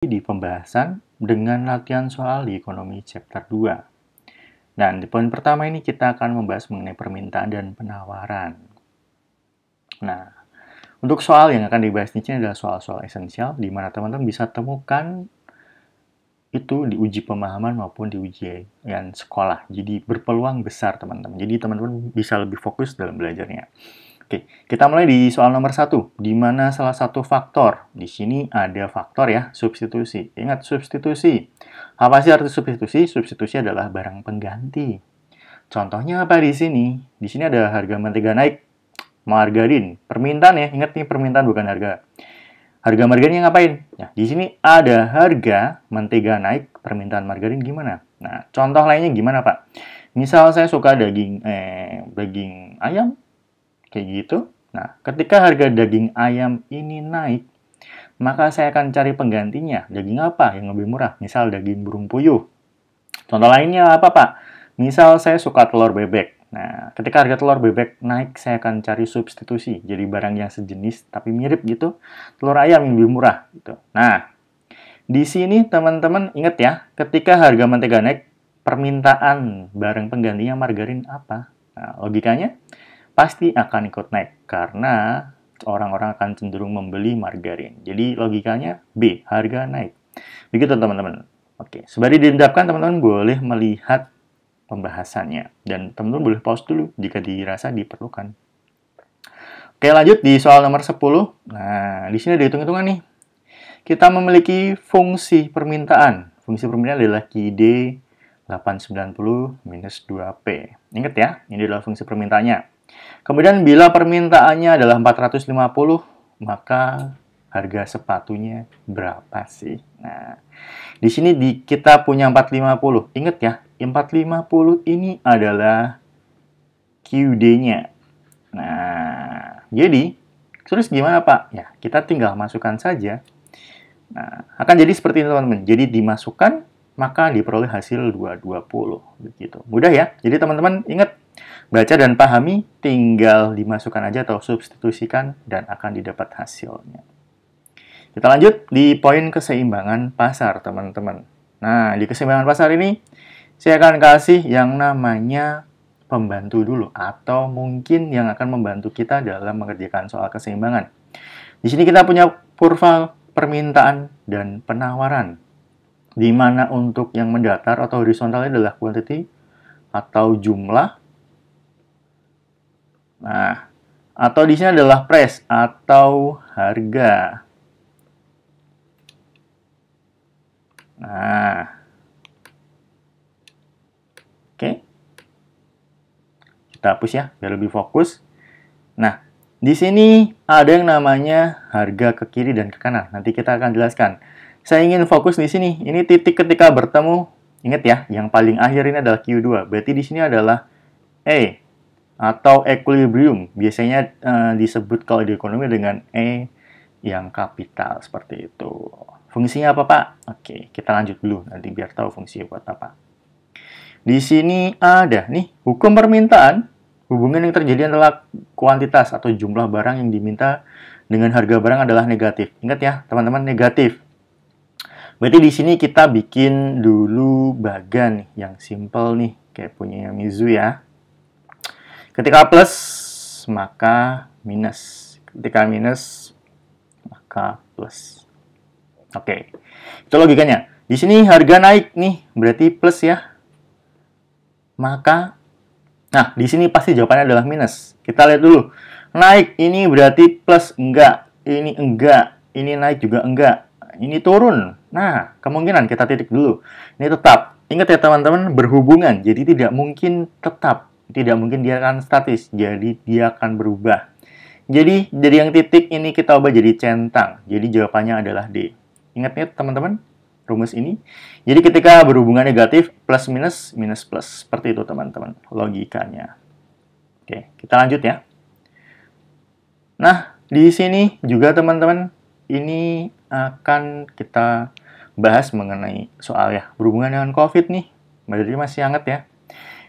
di pembahasan dengan latihan soal di ekonomi chapter 2. Dan di poin pertama ini kita akan membahas mengenai permintaan dan penawaran. Nah, untuk soal yang akan dibahas di sini adalah soal-soal esensial di mana teman-teman bisa temukan itu di uji pemahaman maupun di ujian sekolah. Jadi berpeluang besar teman-teman. Jadi teman-teman bisa lebih fokus dalam belajarnya. Oke, kita mulai di soal nomor 1, di mana salah satu faktor. Di sini ada faktor ya, substitusi. Ingat, substitusi. Apa sih arti substitusi? Substitusi adalah barang pengganti. Contohnya apa di sini? Di sini ada harga mentega naik, margarin. Permintaan ya, ingat nih permintaan bukan harga. Harga margarinnya ngapain? Nah, di sini ada harga mentega naik, permintaan margarin gimana? Nah, contoh lainnya gimana, Pak? Misal saya suka daging ayam, kayak gitu. Nah, ketika harga daging ayam ini naik, maka saya akan cari penggantinya. Daging apa yang lebih murah? Misal daging burung puyuh. Contoh lainnya apa, Pak? Misal saya suka telur bebek. Nah, ketika harga telur bebek naik, saya akan cari substitusi. Jadi barang yang sejenis tapi mirip gitu, telur ayam yang lebih murah gitu. Nah, di sini teman-teman ingat ya, ketika harga mentega naik, permintaan barang penggantinya margarin apa? Nah, logikanya pasti akan ikut naik karena orang-orang akan cenderung membeli margarin. Jadi logikanya B, harga naik. Begitu teman-teman. Oke, sembari diendapkan teman-teman boleh melihat pembahasannya dan teman-teman boleh pause dulu jika dirasa diperlukan. Oke, lanjut di soal nomor 10. Nah, di sini ada hitung-hitungan nih. Kita memiliki fungsi permintaan. Fungsi permintaan adalah QD 890 minus 2P. Ingat ya, ini adalah fungsi permintaannya. Kemudian bila permintaannya adalah 450, maka harga sepatunya berapa sih? Nah, di sini kita punya 450. Ingat ya, 450 ini adalah QD-nya. Nah, jadi terus gimana, Pak? Ya, kita tinggal masukkan saja. Nah, akan jadi seperti ini, teman-teman. Jadi dimasukkan, maka diperoleh hasil 220. Begitu. Mudah ya? Jadi teman-teman ingat, baca dan pahami, tinggal dimasukkan aja atau substitusikan dan akan didapat hasilnya. Kita lanjut di poin keseimbangan pasar, teman-teman. Nah, di keseimbangan pasar ini, saya akan kasih yang namanya pembantu dulu, atau mungkin yang akan membantu kita dalam mengerjakan soal keseimbangan. Di sini kita punya kurva permintaan dan penawaran, di mana untuk yang mendatar atau horizontalnya adalah quantity atau jumlah. Nah, atau di sini adalah price atau harga. Nah, oke. Kita hapus ya, biar lebih fokus. Nah, di sini ada yang namanya harga ke kiri dan ke kanan. Nanti kita akan jelaskan. Saya ingin fokus di sini. Ini titik ketika bertemu. Ingat ya, yang paling akhir ini adalah Q2. Berarti di sini adalah E atau equilibrium. Biasanya disebut kalau di ekonomi dengan E yang kapital. Seperti itu. Fungsinya apa, Pak? Oke, kita lanjut dulu. Nanti biar tahu fungsinya buat apa. Di sini ada nih, hukum permintaan. Hubungan yang terjadi adalah kuantitas atau jumlah barang yang diminta dengan harga barang adalah negatif. Ingat ya, teman-teman, negatif. Berarti di sini kita bikin dulu bagan nih, yang simple nih, kayak punya Mizu ya. Ketika plus, maka minus. Ketika minus, maka plus. Oke, itu logikanya. Di sini harga naik nih, berarti plus ya. Maka, nah di sini pasti jawabannya adalah minus. Kita lihat dulu. Naik ini berarti plus, enggak. Ini enggak. Ini naik juga enggak. Ini turun. Nah, kemungkinan kita titik dulu. Ini tetap. Ingat ya teman-teman, berhubungan. Jadi tidak mungkin tetap. Tidak mungkin dia akan statis. Jadi dia akan berubah. Jadi dari yang titik ini kita ubah jadi centang. Jadi jawabannya adalah D. Ingat ya teman-teman, rumus ini. Jadi ketika berhubungan negatif, plus minus, minus plus. Seperti itu teman-teman, logikanya. Oke, kita lanjut ya. Nah, di sini juga teman-teman, ini akan kita bahas mengenai soal ya, berhubungan dengan COVID nih. Jadi masih hangat ya.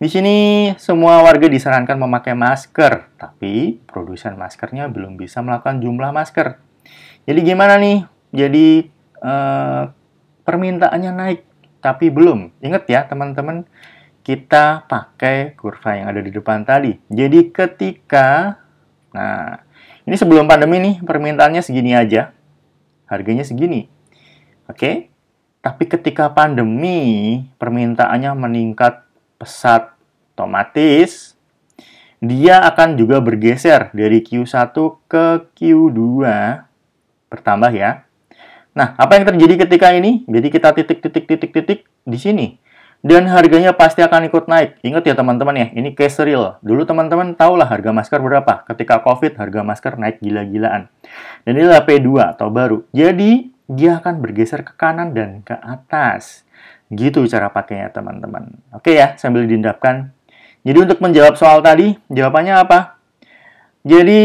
Di sini semua warga disarankan memakai masker, tapi produsen maskernya belum bisa melakukan jumlah masker. Jadi gimana nih? Jadi eh, permintaannya naik, tapi belum. Ingat ya teman-teman, kita pakai kurva yang ada di depan tadi. Jadi ketika, nah ini sebelum pandemi nih, permintaannya segini aja, harganya segini. Oke? Tapi ketika pandemi, permintaannya meningkat pesat, otomatis dia akan juga bergeser dari Q1 ke Q2, bertambah ya. Nah, apa yang terjadi ketika ini? Jadi kita titik di sini. Dan harganya pasti akan ikut naik. Ingat ya teman-teman ya, ini case real. Dulu teman-teman tahulah harga masker berapa. Ketika COVID, harga masker naik gila-gilaan. Dan inilah P2 atau baru. Jadi, dia akan bergeser ke kanan dan ke atas. Gitu cara pakainya teman-teman. Oke ya, sambil diendapkan. Jadi untuk menjawab soal tadi, jawabannya apa? Jadi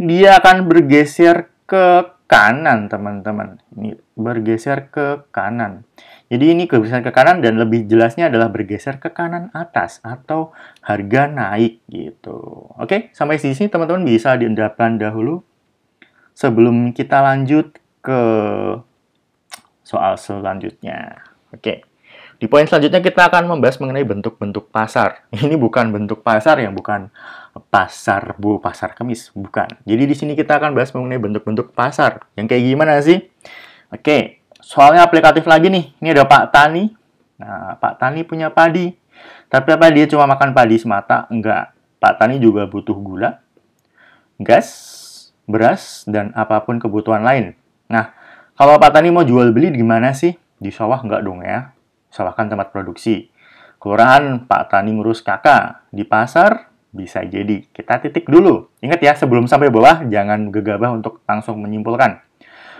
dia akan bergeser ke kanan, teman-teman. Ini bergeser ke kanan. Jadi ini bergeser ke kanan dan lebih jelasnya adalah bergeser ke kanan atas atau harga naik gitu. Oke, sampai di sini teman-teman bisa diendapkan dahulu sebelum kita lanjut ke soal selanjutnya. Oke. Di poin selanjutnya kita akan membahas mengenai bentuk-bentuk pasar. Ini bukan bentuk pasar yang bukan pasar bu, pasar kemis, bukan. Jadi di sini kita akan bahas mengenai bentuk-bentuk pasar. Yang kayak gimana sih? Oke, soalnya aplikatif lagi nih. Ini ada Pak Tani. Nah, Pak Tani punya padi. Tapi apa dia cuma makan padi semata? Enggak. Pak Tani juga butuh gula, gas, beras, dan apapun kebutuhan lain. Nah, kalau Pak Tani mau jual beli di mana sih? Di sawah enggak dong ya? Salahkan tempat produksi. Kelurahan Pak Tani ngurus kakak. Di pasar bisa jadi. Kita titik dulu. Ingat ya, sebelum sampai bawah, jangan gegabah untuk langsung menyimpulkan.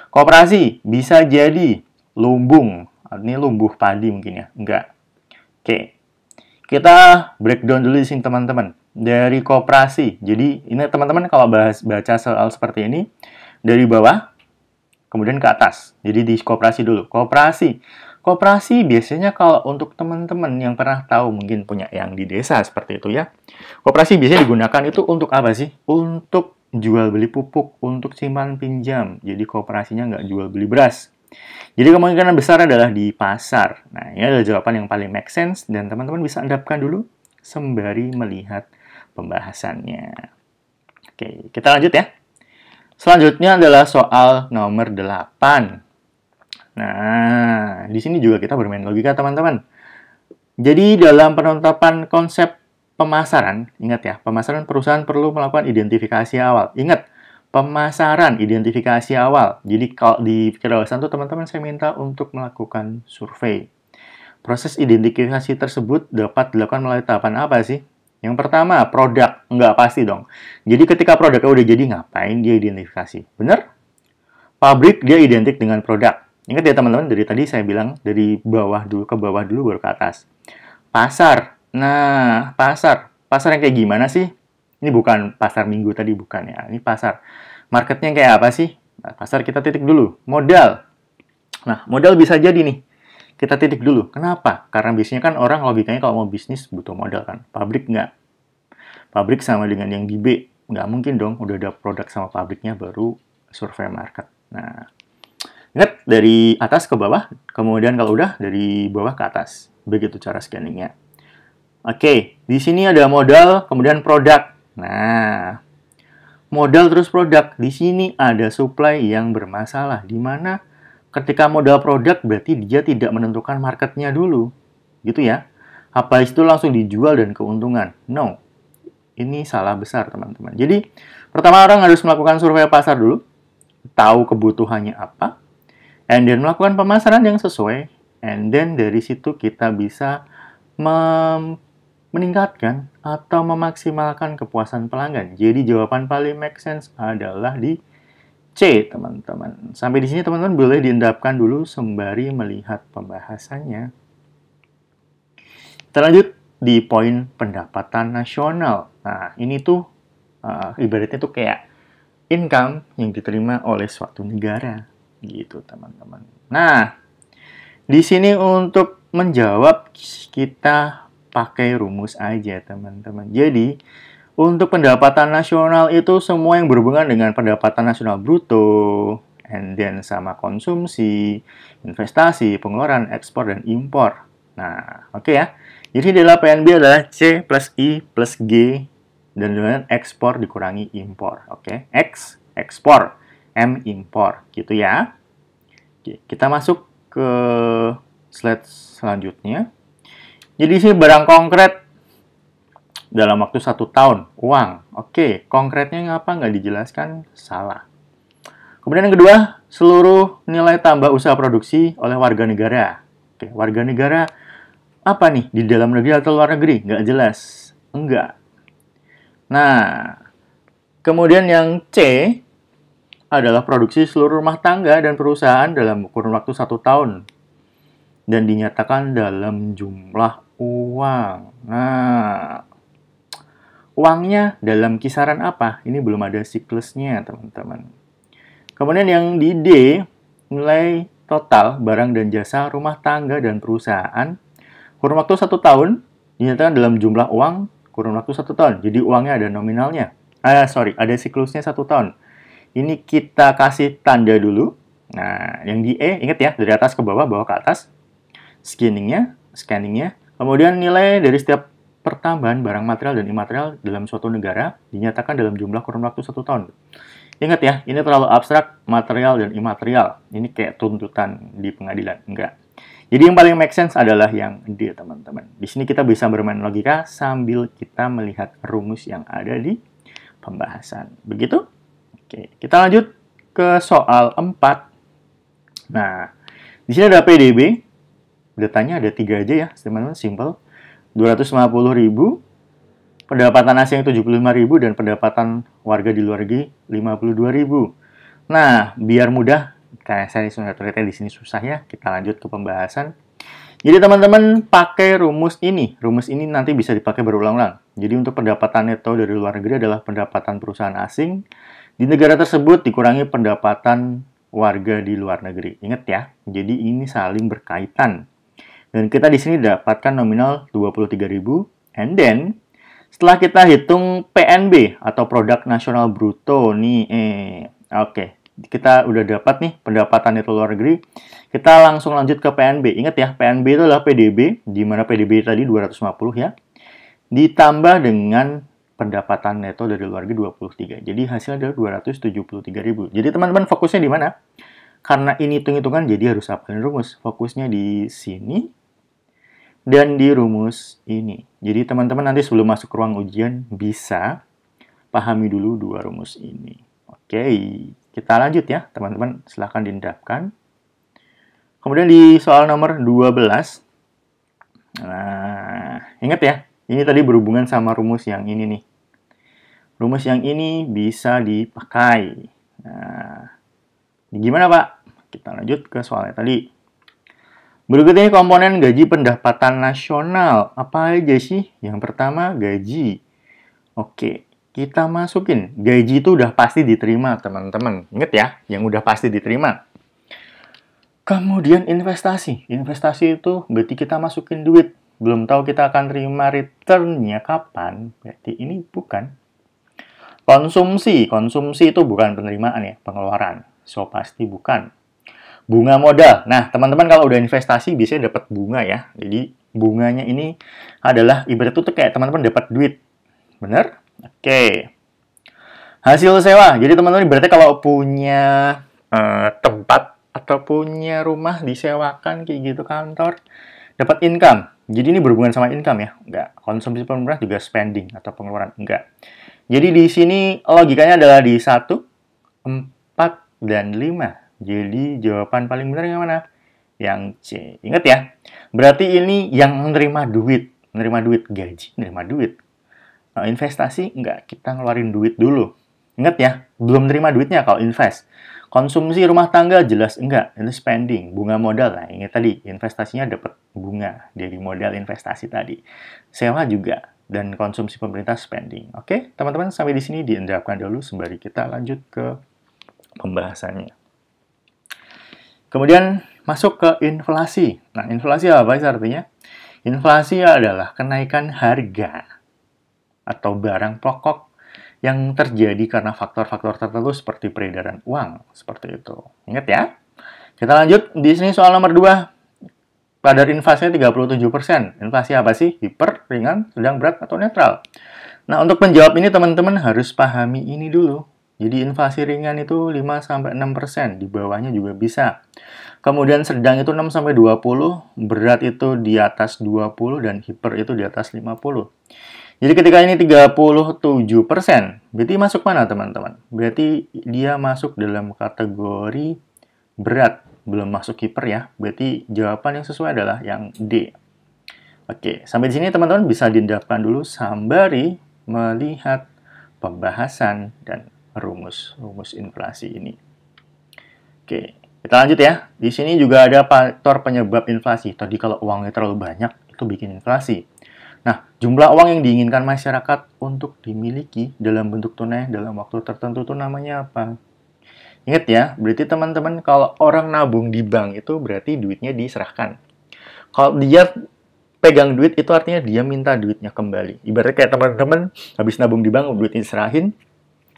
Koperasi bisa jadi lumbung. Ini lumbuh padi mungkin ya. Enggak. Oke. Kita breakdown dulu di sini teman-teman. Dari koperasi. Jadi ini teman-teman kalau baca soal seperti ini, dari bawah, kemudian ke atas. Jadi di koperasi dulu. Koperasi biasanya kalau untuk teman-teman yang pernah tahu mungkin punya yang di desa seperti itu ya. Koperasi biasanya digunakan itu untuk apa sih? Untuk jual beli pupuk, untuk simpan pinjam. Jadi kooperasinya nggak jual beli beras. Jadi kemungkinan besar adalah di pasar. Nah, ini adalah jawaban yang paling make sense dan teman-teman bisa endapkan dulu sembari melihat pembahasannya. Oke, kita lanjut ya. Selanjutnya adalah soal nomor 8. Nah, di sini juga kita bermain logika, teman-teman. Jadi, dalam penetapan konsep pemasaran, ingat ya, pemasaran perusahaan perlu melakukan identifikasi awal. Ingat, pemasaran, identifikasi awal. Jadi, kalau di kedewasan itu, teman-teman, saya minta untuk melakukan survei. Proses identifikasi tersebut dapat dilakukan melalui tahapan apa sih? Yang pertama, produk. Nggak pasti dong. Jadi, ketika produknya udah jadi, ngapain dia identifikasi? Bener? Pabrik, dia identik dengan produk. Ingat ya teman-teman, dari tadi saya bilang dari bawah dulu ke bawah dulu baru ke atas. Pasar. Nah, pasar. Pasar yang kayak gimana sih? Ini bukan pasar minggu tadi, bukan ya. Ini pasar. Marketnya kayak apa sih? Nah, pasar kita titik dulu. Modal. Nah, modal bisa jadi nih. Kita titik dulu. Kenapa? Karena biasanya kan orang logikanya kalau mau bisnis butuh modal kan. Pabrik nggak. Pabrik sama dengan yang di B. Nggak mungkin dong udah ada produk sama pabriknya baru survei market. Nah, ingat, dari atas ke bawah, kemudian kalau udah, dari bawah ke atas. Begitu cara scanningnya. Oke, di sini ada modal, kemudian produk. Nah, modal terus produk. Di sini ada supply yang bermasalah, di mana ketika modal produk berarti dia tidak menentukan marketnya dulu. Gitu ya. Apa itu langsung dijual dan keuntungan? No. Ini salah besar, teman-teman. Jadi, pertama orang harus melakukan survei pasar dulu, tahu kebutuhannya apa, and then melakukan pemasaran yang sesuai, and then dari situ kita bisa meningkatkan atau memaksimalkan kepuasan pelanggan. Jadi jawaban paling make sense adalah di C, teman-teman. Sampai di sini teman-teman boleh diendapkan dulu sembari melihat pembahasannya. Kita lanjut di poin pendapatan nasional. Nah, ini tuh ibaratnya tuh kayak income yang diterima oleh suatu negara. Gitu, teman-teman. Nah, di sini untuk menjawab kita pakai rumus aja, teman-teman. Jadi, untuk pendapatan nasional itu semua yang berhubungan dengan pendapatan nasional bruto, and then sama konsumsi, investasi, pengeluaran, ekspor, dan impor. Nah, oke ya. Jadi adalah PNB adalah C plus I plus G, dan dengan ekspor dikurangi impor. Oke, X, ekspor, M, impor. Gitu ya. Oke, kita masuk ke slide selanjutnya. Jadi sih barang konkret dalam waktu 1 tahun, uang. Oke, konkretnya ngapa nggak dijelaskan? Salah. Kemudian yang kedua, seluruh nilai tambah usaha produksi oleh warga negara. Oke, warga negara apa nih? Di dalam negeri atau luar negeri? Nggak jelas. Enggak. Nah, kemudian yang C adalah produksi seluruh rumah tangga dan perusahaan dalam kurun waktu 1 tahun. Dan dinyatakan dalam jumlah uang. Nah, uangnya dalam kisaran apa? Ini belum ada siklusnya, teman-teman. Kemudian yang di D, nilai total barang dan jasa rumah tangga dan perusahaan kurun waktu 1 tahun dinyatakan dalam jumlah uang kurun waktu 1 tahun. Jadi uangnya ada nominalnya. Ada siklusnya 1 tahun. Ini kita kasih tanda dulu. Nah, yang di E, ingat ya, dari atas ke bawah ke atas. Scanningnya. Kemudian nilai dari setiap pertambahan barang material dan imaterial dalam suatu negara dinyatakan dalam jumlah kurun waktu 1 tahun. Ingat ya, ini terlalu abstrak, material dan imaterial. Ini kayak tuntutan di pengadilan. Enggak. Jadi yang paling make sense adalah yang D, teman-teman. Di sini kita bisa bermain logika sambil kita melihat rumus yang ada di pembahasan. Begitu? Oke, kita lanjut ke soal 4. Nah, di sini ada PDB. Datanya ada 3 aja ya, teman-teman, simple. 250.000, pendapatan asing 75.000, dan pendapatan warga di luar negeri 52.000. Nah, biar mudah, kayak saya sudah terlihat di sini susah ya, kita lanjut ke pembahasan. Jadi teman-teman pakai rumus ini. Rumus ini nanti bisa dipakai berulang-ulang. Jadi untuk pendapatan neto dari luar negeri adalah pendapatan perusahaan asing di negara tersebut dikurangi pendapatan warga di luar negeri. Ingat ya, jadi ini saling berkaitan. Dan kita di sini dapatkan nominal 23.000, and then setelah kita hitung PNB atau produk nasional bruto nih, oke, kita udah dapat nih pendapatan neto luar negeri. Kita langsung lanjut ke PNB. Ingat ya, PNB itu adalah PDB, di mana PDB tadi 250 ya, ditambah dengan pendapatan neto dari luar negeri 23. Jadi hasilnya adalah 273.000. Jadi teman-teman fokusnya di mana? Karena ini hitung-hitungan, jadi harus hafalin rumus. Fokusnya di sini dan di rumus ini. Jadi teman-teman nanti sebelum masuk ke ruang ujian bisa pahami dulu 2 rumus ini. Oke, kita lanjut ya teman-teman, silahkan diendapkan. Kemudian di soal nomor 12. Nah, ingat ya, ini tadi berhubungan sama rumus yang ini nih. Rumus yang ini bisa dipakai. Nah, gimana Pak? Kita lanjut ke soalnya tadi. Berikut ini komponen gaji pendapatan nasional. Apa aja sih? Yang pertama, gaji. Oke, kita masukin. Gaji itu udah pasti diterima, teman-teman. Ingat ya, yang udah pasti diterima. Kemudian investasi. Investasi itu berarti kita masukin duit. Belum tahu kita akan terima return-nya kapan. Berarti ini bukan. Konsumsi. Konsumsi itu bukan penerimaan ya, pengeluaran. So, pasti bukan. Bunga modal. Nah, teman-teman kalau udah investasi biasanya dapat bunga ya. Jadi, bunganya ini adalah ibarat itu kayak teman-teman dapat duit. Benar? Oke. Hasil sewa. Jadi, teman-teman berarti kalau punya tempat atau punya rumah disewakan kayak gitu kantor, dapat income. Jadi, ini berhubungan sama income ya. Enggak. Konsumsi pemerintah juga spending atau pengeluaran. Enggak. Jadi, di sini logikanya adalah di 1, 4, dan 5. Jadi, jawaban paling benar yang mana? Yang C. Ingat ya, berarti ini yang menerima duit. Menerima duit, gaji, menerima duit. Investasi, enggak. Kita ngeluarin duit dulu. Ingat ya, belum menerima duitnya kalau invest. Konsumsi rumah tangga, jelas enggak. Itu spending, bunga modal. Nah, ingat tadi, investasinya dapat bunga dari modal investasi tadi. Sewa juga. Dan konsumsi pemerintah spending. Oke, teman-teman, sampai di sini diendapkan dulu sembari kita lanjut ke pembahasannya. Kemudian masuk ke inflasi. Nah, inflasi apa sih artinya? Inflasi adalah kenaikan harga atau barang pokok yang terjadi karena faktor-faktor tertentu seperti peredaran uang, seperti itu. Ingat ya. Kita lanjut, di sini soal nomor 2. Kadar inflasinya 37%. Inflasi apa sih? Hiper, ringan, sedang, berat, atau netral? Nah, untuk menjawab ini teman-teman harus pahami ini dulu. Jadi inflasi ringan itu 5-6%, di bawahnya juga bisa. Kemudian sedang itu 6-20, berat itu di atas 20, dan hiper itu di atas 50. Jadi ketika ini 37%, berarti masuk mana teman-teman? Berarti dia masuk dalam kategori berat, belum masuk hiper ya. Berarti jawaban yang sesuai adalah yang D. Oke, sampai di sini teman-teman bisa diendapkan dulu sembari melihat pembahasan dan rumus inflasi ini. Oke, kita lanjut ya. Di sini juga ada faktor penyebab inflasi. Tadi kalau uangnya terlalu banyak, itu bikin inflasi. Nah, jumlah uang yang diinginkan masyarakat untuk dimiliki dalam bentuk tunai dalam waktu tertentu itu namanya apa? Ingat ya, berarti teman-teman kalau orang nabung di bank itu berarti duitnya diserahkan. Kalau dia pegang duit itu artinya dia minta duitnya kembali. Ibaratnya kayak teman-teman habis nabung di bank, duitnya diserahin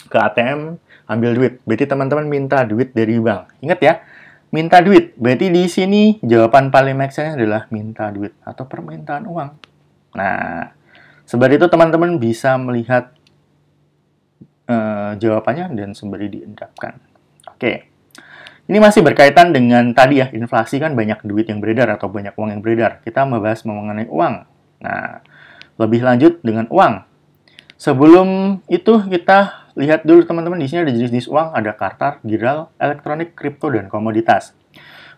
ke ATM, ambil duit. Berarti teman-teman minta duit dari bank. Ingat ya, minta duit. Berarti di sini jawaban paling make sense adalah minta duit atau permintaan uang. Nah, sembari itu teman-teman bisa melihat jawabannya dan sembari diendapkan. Oke, ini masih berkaitan dengan tadi ya, inflasi kan banyak duit yang beredar atau banyak uang yang beredar. Kita membahas mengenai uang. Nah, lebih lanjut dengan uang. Sebelum itu kita lihat dulu teman-teman, di sini ada jenis-jenis uang, ada kartar, giral, elektronik, kripto, dan komoditas.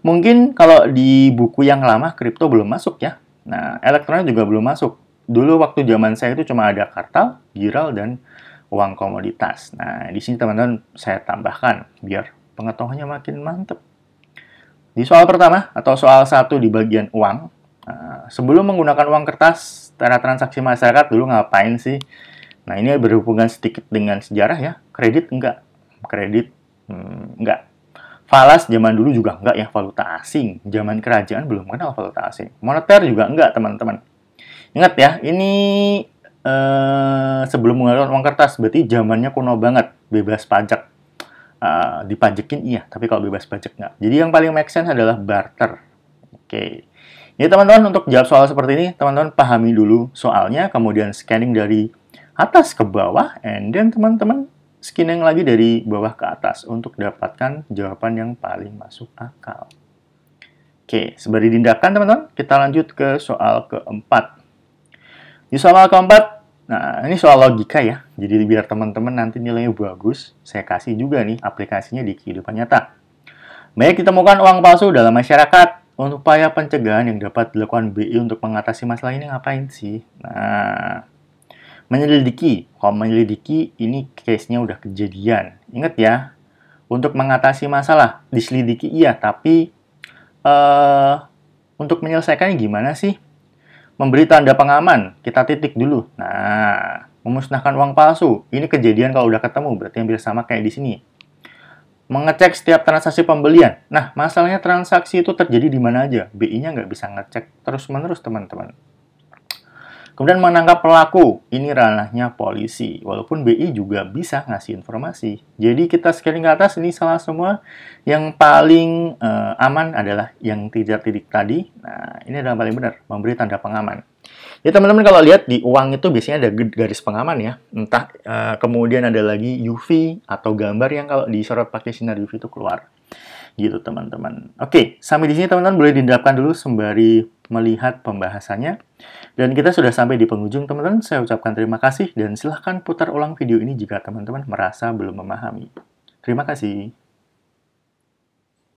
Mungkin kalau di buku yang lama kripto belum masuk ya. Nah, elektronik juga belum masuk. Dulu waktu zaman saya itu cuma ada kartal, giral, dan uang komoditas. Nah, di sini teman-teman saya tambahkan biar pengetahuannya makin mantep. Di soal pertama atau soal 1 di bagian uang, sebelum menggunakan uang kertas, cara transaksi masyarakat dulu ngapain sih? Nah, ini berhubungan sedikit dengan sejarah ya. Kredit enggak. Kredit enggak. Falas zaman dulu juga enggak ya, valuta asing. Zaman kerajaan belum kenal valuta asing. Moneter juga enggak, teman-teman. Ingat ya, ini sebelum menggunakan uang kertas, berarti zamannya kuno banget, bebas pajak. Dipajekin iya, tapi kalau bebas pajak nggak. Jadi yang paling make sense adalah barter. Oke. Jadi teman-teman untuk jawab soal seperti ini, teman-teman pahami dulu soalnya, kemudian scanning dari atas ke bawah, and then teman-teman scanning lagi dari bawah ke atas untuk dapatkan jawaban yang paling masuk akal. Oke, sembari diindahkan teman-teman, kita lanjut ke soal keempat. Di soal keempat, nah ini soal logika ya, jadi biar teman-teman nanti nilainya bagus, saya kasih juga nih aplikasinya di kehidupan nyata. Banyak ditemukan uang palsu dalam masyarakat. Untuk upaya pencegahan yang dapat dilakukan BI untuk mengatasi masalah ini ngapain sih? Nah, menyelidiki. Kalau menyelidiki, ini case-nya udah kejadian. Ingat ya, untuk mengatasi masalah, diselidiki iya, tapi untuk menyelesaikannya gimana sih? Memberi tanda pengaman, kita titik dulu. Nah, memusnahkan uang palsu. Ini kejadian kalau udah ketemu, berarti hampir sama kayak di sini. Mengecek setiap transaksi pembelian. Nah, masalahnya transaksi itu terjadi di mana aja. BI-nya nggak bisa ngecek terus-menerus, teman-teman. Kemudian menangkap pelaku. Ini ranahnya polisi. Walaupun BI juga bisa ngasih informasi. Jadi kita scaling ke atas, ini salah semua. Yang paling aman adalah yang titik tadi. Nah, ini adalah paling benar. Memberi tanda pengaman. Ya teman-teman kalau lihat di uang itu biasanya ada garis pengaman ya. Entah kemudian ada lagi UV atau gambar yang kalau disorot pakai sinar UV itu keluar. Gitu teman-teman. Oke, sampai di sini teman-teman boleh diendapkan dulu sembari melihat pembahasannya. Dan kita sudah sampai di penghujung teman-teman. Saya ucapkan terima kasih dan silahkan putar ulang video ini jika teman-teman merasa belum memahami. Terima kasih.